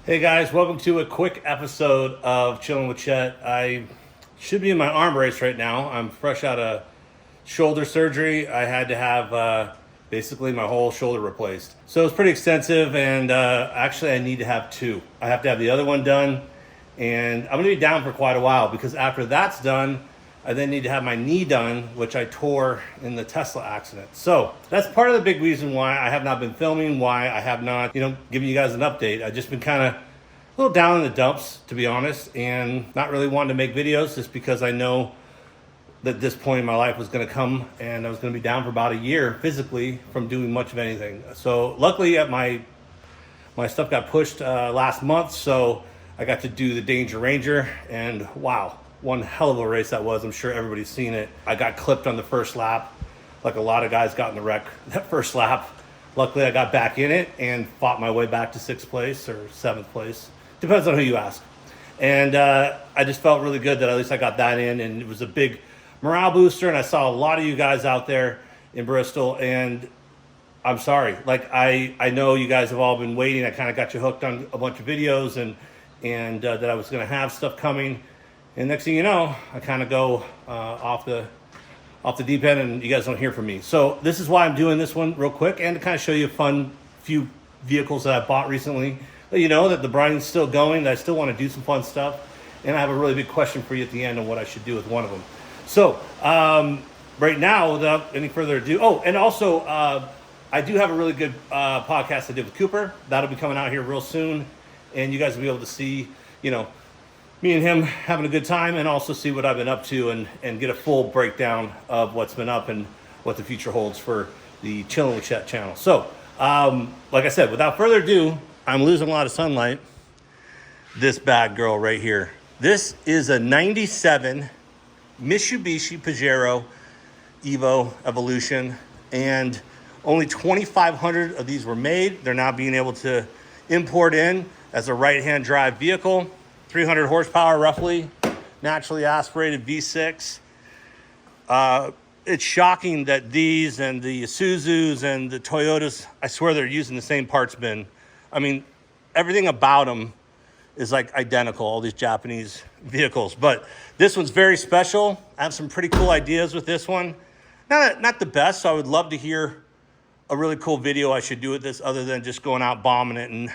Hey guys, welcome to a quick episode of Chillin with Chet. I should be in my arm brace right now. I'm fresh out of shoulder surgery. I had to have basically my whole shoulder replaced. So it's pretty extensive, and actually I need to have two. I have to have the other one done, and I'm going to be down for quite a while because after that's done, I then need to have my knee done, which I tore in the Tesla accident. So that's part of the big reason why I have not been filming, why I have not, giving you guys an update. I've just been kind of a little down in the dumps, to be honest, and not really wanting to make videos just because I know that this point in my life was going to come and I was going to be down for about a year physically from doing much of anything. So luckily my stuff got pushed last month, so I got to do the Danger Ranger, and wow, one hell of a race that was. I'm sure everybody's seen it. I got clipped on the first lap, like a lot of guys got in the wreck that first lap. Luckily, I got back in it and fought my way back to 6th place or 7th place. Depends on who you ask. And I just felt really good that at least I got that in, and it was a big morale booster, and I saw a lot of you guys out there in Bristol, and I'm sorry. Like, I know you guys have all been waiting. I kind of got you hooked on a bunch of videos and that I was going to have stuff coming. And next thing you know, I kind of go off the deep end, and you guys don't hear from me. So this is why I'm doing this one real quick, and to kind of show you a fun few vehicles that I bought recently. Let you know that the grinding's still going, that I still want to do some fun stuff. And I have a really big question for you at the end on what I should do with one of them. So right now, without any further ado, and also I do have a really good podcast I did with Cooper. That'll be coming out here real soon, and you guys will be able to see, me and him having a good time, and also see what I've been up to and get a full breakdown of what's been up and what the future holds for the Chillin with Chet channel. So, like I said, without further ado, I'm losing a lot of sunlight. This bad girl right here. This is a 97 Mitsubishi Pajero Evo Evolution, and only 2,500 of these were made. They're now being able to import in as a right-hand drive vehicle. 300 horsepower roughly, naturally aspirated V6. It's shocking that these and the Isuzus and the Toyotas, I swear they're using the same parts bin. I mean, everything about them is like identical, all these Japanese vehicles. But this one's very special. I have some pretty cool ideas with this one. Not the best, so I would love to hear a really cool video I should do with this other than just going out bombing it and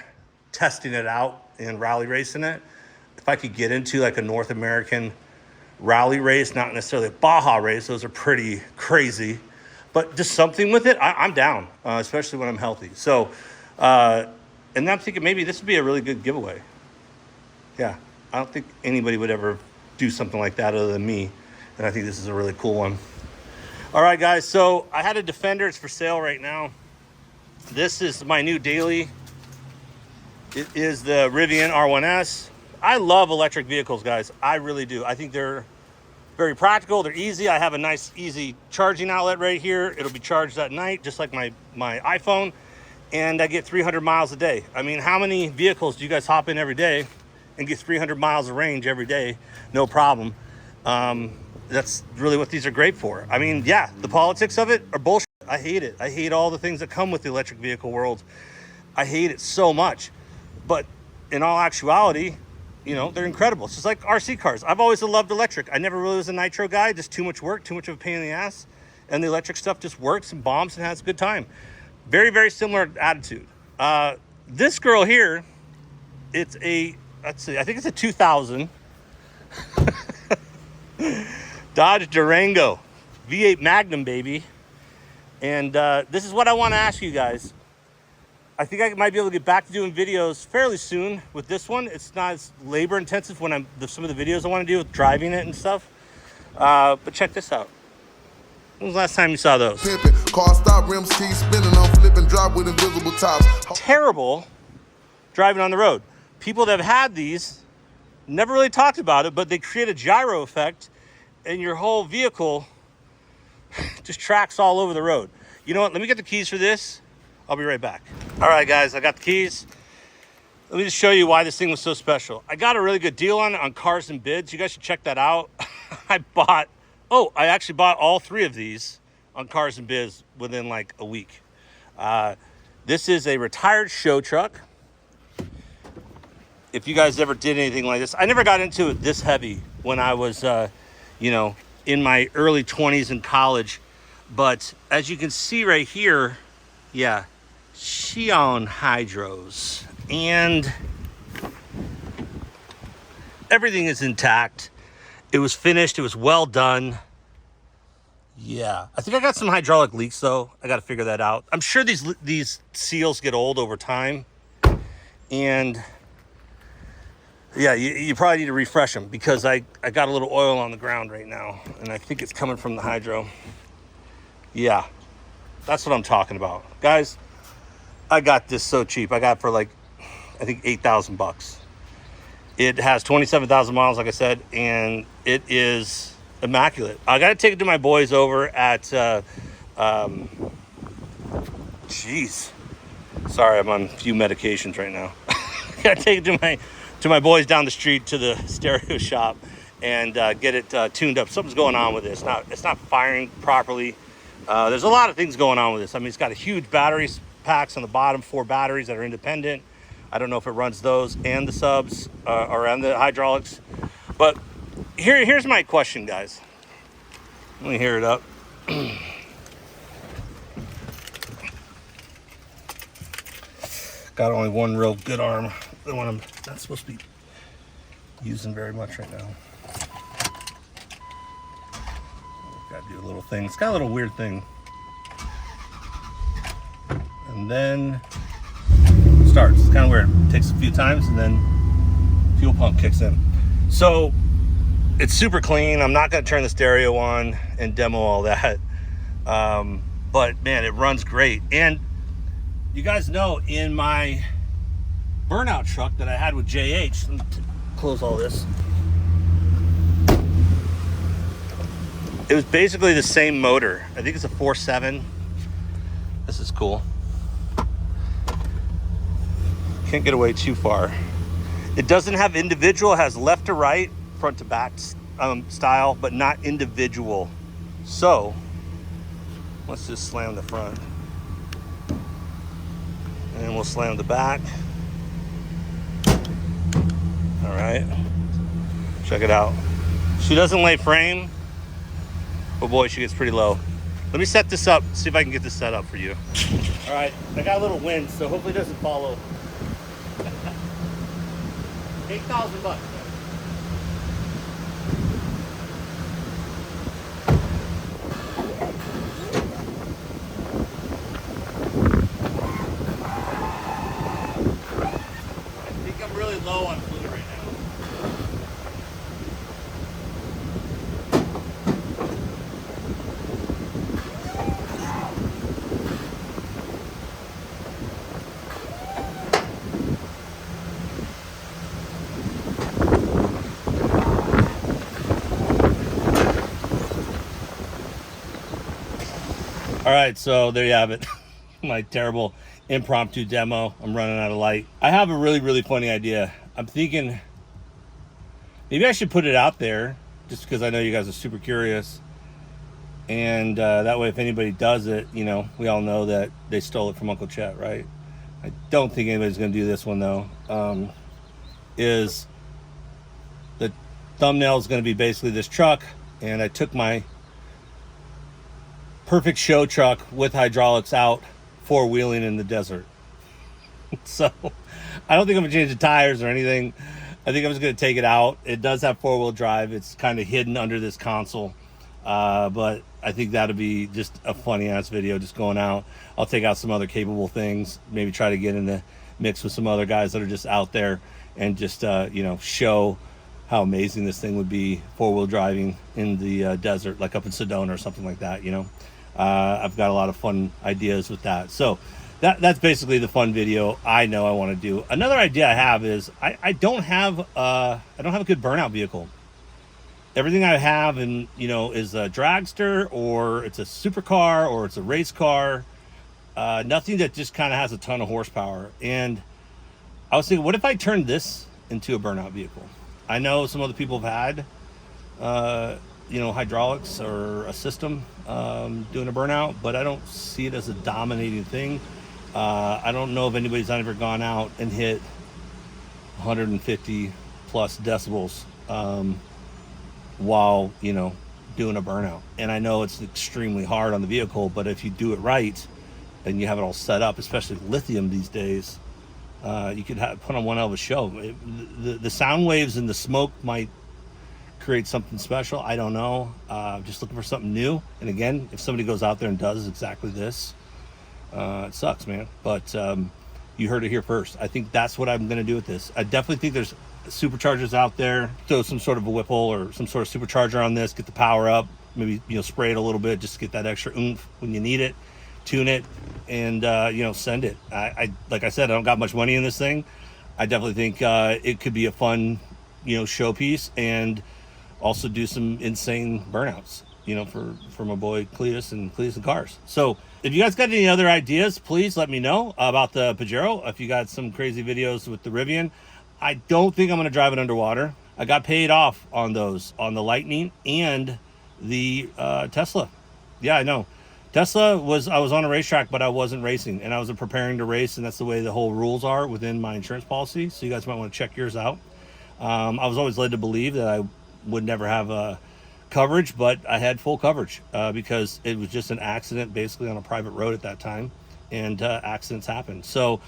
testing it out and rally racing it. If I could get into like a North American rally race, not necessarily a Baja race, those are pretty crazy, but just something with it, I'm down, especially when I'm healthy. So, and I'm thinking maybe this would be a really good giveaway. Yeah, I don't think anybody would ever do something like that other than me, and I think this is a really cool one. All right, guys, so I had a Defender. It's for sale right now. This is my new daily. It is the Rivian R1S. I love electric vehicles, guys. I really do. I think they're very practical. They're easy. I have a nice, easy charging outlet right here. It'll be charged at night, just like my iPhone. And I get 300 miles a day. I mean, how many vehicles do you guys hop in every day and get 300 miles of range every day? No problem. That's really what these are great for. I mean, yeah, the politics of it are bullshit. I hate it. I hate all the things that come with the electric vehicle world. I hate it so much. But in all actuality, they're incredible. It's just like RC cars. I've always loved electric. I never really was a nitro guy, just too much work, too much of a pain in the ass. And the electric stuff just works and bombs and has a good time. Very, very similar attitude. This girl here, it's a, let's see, I think it's a 2000 Dodge Durango V8 Magnum, baby. And this is what I want to ask you guys. I think I might be able to get back to doing videos fairly soon with this one. It's not as labor intensive when some of the videos I want to do with driving it and stuff. But check this out. When was the last time you saw those? Car stop, rims keep spinning on flipping, drive with invisible tops. Terrible driving on the road. People that have had these never really talked about it, but they create a gyro effect and your whole vehicle just tracks all over the road. You know what? Let me get the keys for this. I'll be right back. All right, guys, I got the keys. Let me just show you why this thing was so special. I got a really good deal on Cars and Bids. You guys should check that out. I actually bought all 3 of these on Cars and Biz within like a week. This is a retired show truck. if you guys ever did anything like this. I never got into it this heavy when I was, you know, in my early 20s in college. But as you can see right here, yeah, Chillin hydros. And everything is intact. It was finished. It was well done. Yeah, I think I got some hydraulic leaks though. I got to figure that out. I'm sure these seals get old over time, and yeah, you probably need to refresh them, because I got a little oil on the ground right now, and I think it's coming from the hydro. Yeah, that's what I'm talking about, guys. I got this so cheap. I got it for like, I think $8,000. It has 27,000 miles, like I said, and it is immaculate. I got to take it to my boys over at, jeez. Sorry, I'm on a few medications right now. Got to take it to my boys down the street to the stereo shop and get it tuned up. Something's going on with this. It's not firing properly. There's a lot of things going on with this. I mean, it's got a huge battery packs on the bottom, 4 batteries that are independent. I don't know if it runs those and the subs or and the hydraulics. But here's my question, guys. Let me hear it up. Got only one real good arm. The one I'm not supposed to be using very much right now. Gotta do a little thing. It's got a little weird thing. And then it starts. It's kind of weird. It takes a few times and then fuel pump kicks in. So it's super clean. I'm not going to turn the stereo on and demo all that. But man, it runs great. And you guys know, in my burnout truck that I had with JH, let me close all this. It was basically the same motor. I think it's a 4.7. This is cool. Can't get away too far. It doesn't have individual. It has left to right, front to back style, but not individual. So let's just slam the front, and we'll slam the back. All right, check it out. She doesn't lay frame, but boy, she gets pretty low. Let me set this up, see if I can get this set up for you. All right, I got a little wind, so hopefully it doesn't fall over. $8,000. I think I'm really low on fluid right now. All right, so there you have it. My terrible impromptu demo. I'm running out of light. I have a really, really funny idea. I'm thinking maybe I should put it out there, just because I know you guys are super curious. And that way, if anybody does it, you know, we all know that they stole it from Uncle Chet, right? I don't think anybody's going to do this one, though. Is the thumbnail is going to be basically this truck, and I took my perfect show truck with hydraulics out, 4-wheeling in the desert. So I don't think I'm gonna change the tires or anything. I think I'm just gonna take it out. It does have 4-wheel drive. It's kind of hidden under this console, but I think that'll be just a funny ass video, just going out. I'll take out some other capable things, maybe try to get in the mix with some other guys that are just out there, and just you know, show how amazing this thing would be 4-wheel driving in the desert, like up in Sedona or something like that, you know. I've got a lot of fun ideas with that. So that's basically the fun video I know I want to do. Another idea I have is I don't have a good burnout vehicle. Everything I have, and you know, is a dragster, or it's a supercar, or it's a race car. Nothing that just kind of has a ton of horsepower. And I was thinking, what if I turned this into a burnout vehicle? I know some other people have had you know, hydraulics or a system doing a burnout, but I don't see it as a dominating thing. I don't know if anybody's ever gone out and hit 150 plus decibels while, you know, doing a burnout. And I know it's extremely hard on the vehicle, but if you do it right and you have it all set up, especially lithium these days, you could put on one hell of a show. The sound waves and the smoke might create something special. I don't know. Just looking for something new. And again, if somebody goes out there and does exactly this, it sucks, man. But you heard it here first. I think that's what I'm going to do with this. I definitely think there's superchargers out there. Throw some sort of a Whipple or some sort of supercharger on this, get the power up, maybe, you know, spray it a little bit just to get that extra oomph when you need it, tune it, and you know, send it. I like I said, I don't got much money in this thing. I definitely think it could be a fun, you know, showpiece, and also do some insane burnouts, you know, for my boy Cletus and Cars. So if you guys got any other ideas, please let me know about the Pajero. If you got some crazy videos with the Rivian, I don't think I'm going to drive it underwater. I got paid off on those, on the Lightning and the Tesla. Yeah, I know. Tesla I was on a racetrack, but I wasn't racing, and I was preparing to race, and that's the way the whole rules are within my insurance policy. So you guys might want to check yours out. I was always led to believe that I would never have coverage, but I had full coverage because it was just an accident basically on a private road at that time, and accidents happen. So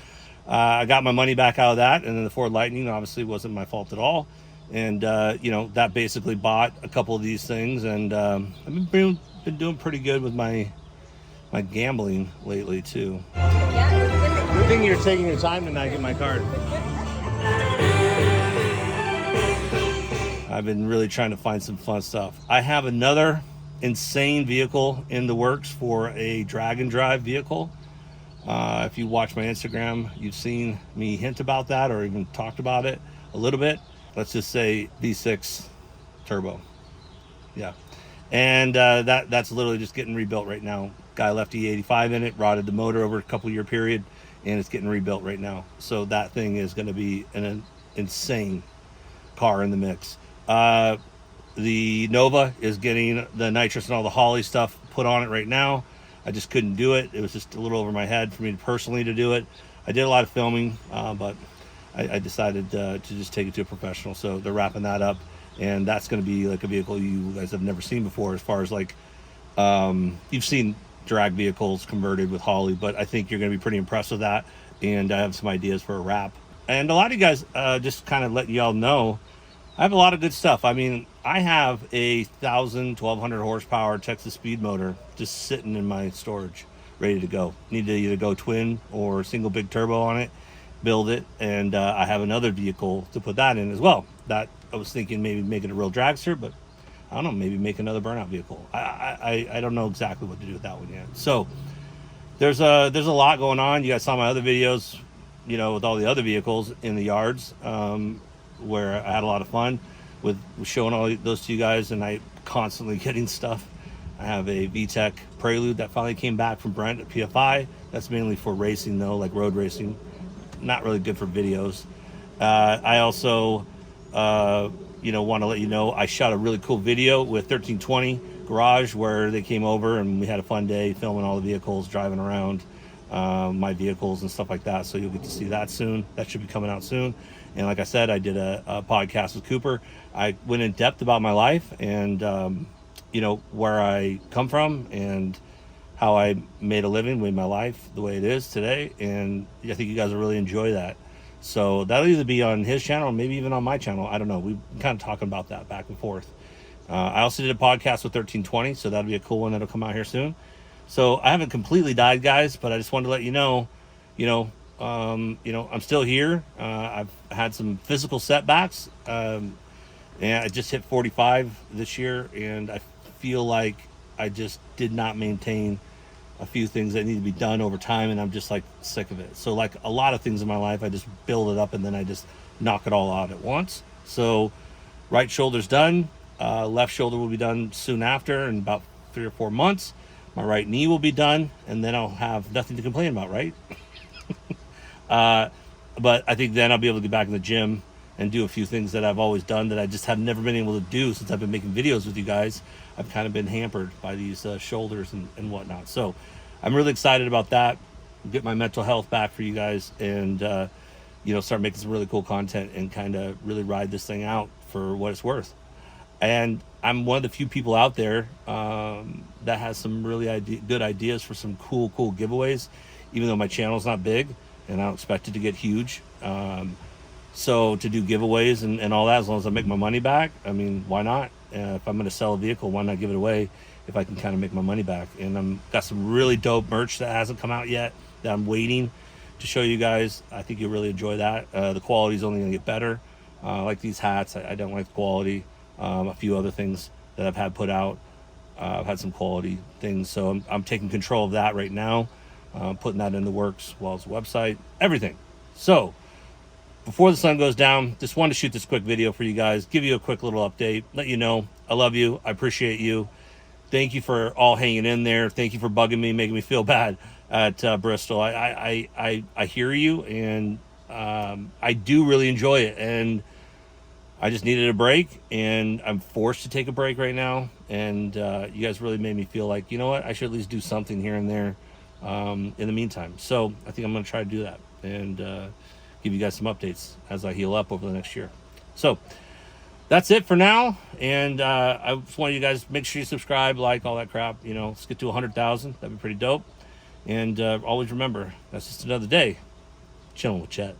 I got my money back out of that, and then the Ford Lightning obviously wasn't my fault at all. And you know, that basically bought a couple of these things, and I've been doing pretty good with my gambling lately too. Good thing you're taking your time to not get my card. I've been really trying to find some fun stuff. I have another insane vehicle in the works for a drag and drive vehicle. If you watch my Instagram, you've seen me hint about that or even talked about it a little bit. Let's just say V6 turbo. Yeah. And that's literally just getting rebuilt right now. Guy left E85 in it, rotted the motor over a couple year period, and it's getting rebuilt right now. So that thing is going to be an insane car in the mix. The Nova is getting the nitrous and all the Holly stuff put on it right now. I just couldn't do it. It was just a little over my head for me personally to do it. I did a lot of filming, but I decided to just take it to a professional. So they're wrapping that up, and that's going to be like a vehicle you guys have never seen before, as far as like, you've seen drag vehicles converted with Holly, but I think you're going to be pretty impressed with that. And I have some ideas for a wrap. And a lot of you guys, just kind of let y'all know, I have a lot of good stuff. I mean, I have a 1,200 horsepower Texas speed motor just sitting in my storage, ready to go. Need to either go twin or single big turbo on it, build it, and I have another vehicle to put that in as well. That I was thinking maybe make it a real dragster, but I don't know, maybe make another burnout vehicle. I don't know exactly what to do with that one yet. So there's a lot going on. You guys saw my other videos, you know, with all the other vehicles in the yards, where I had a lot of fun with showing all those to you guys, and I constantly getting stuff. I have a VTEC Prelude that finally came back from Brent at PFI. That's mainly for racing though, like road racing. Not really good for videos. I also, you know, want to let you know I shot a really cool video with 1320 Garage where they came over and we had a fun day filming all the vehicles, driving around my vehicles and stuff like that. So you'll get to see that soon. That should be coming out soon. And like I said, I did a podcast with Cooper. I went in depth about my life and, you know, where I come from and how I made a living with my life the way it is today. And I think you guys will really enjoy that. So that'll either be on his channel or maybe even on my channel. I don't know. We've been kind of talking about that back and forth. I also did a podcast with 1320, so that'll be a cool one that'll come out here soon. So I haven't completely died, guys, but I just wanted to let you know, I'm still here. I've had some physical setbacks. And I just hit 45 this year, and I feel like I just did not maintain a few things that need to be done over time, and I'm just like sick of it. So like a lot of things in my life, I just build it up and then I just knock it all out at once. So right shoulder's done. Left shoulder will be done soon after, in about 3 or 4 months. My right knee will be done, and then I'll have nothing to complain about, right? But I think then I'll be able to get back in the gym and do a few things that I've always done that I just have never been able to do since I've been making videos with you guys. I've kind of been hampered by these shoulders and whatnot. So I'm really excited about that. Get my mental health back for you guys, and start making some really cool content and kind of really ride this thing out for what it's worth. And I'm one of the few people out there that has some really good ideas for some cool giveaways, even though my channel's not big and I don't expect it to get huge. So to do giveaways and all that, as long as I make my money back, I mean, why not? If I'm going to sell a vehicle, why not give it away if I can kind of make my money back? And got some really dope merch that hasn't come out yet that I'm waiting to show you guys. I think you'll really enjoy that. The quality's only going to get better. Like these hats, I don't like the quality. A few other things that I've had put out. I've had some quality things, so I'm taking control of that right now, putting that in the works, as well as the website, everything. So before the sun goes down, just wanted to shoot this quick video for you guys, give you a quick little update, let you know I love you, I appreciate you. Thank you for all hanging in there. Thank you for bugging me, making me feel bad at Bristol. I hear you, and I do really enjoy it, and I just needed a break, and I'm forced to take a break right now. And you guys really made me feel like, you know what, I should at least do something here and there in the meantime. So I think I'm going to try to do that and give you guys some updates as I heal up over the next year. So that's it for now. And I just want you guys, make sure you subscribe, like, all that crap. Let's get to 100,000. That'd be pretty dope. And always remember, that's just another day chilling with Chet.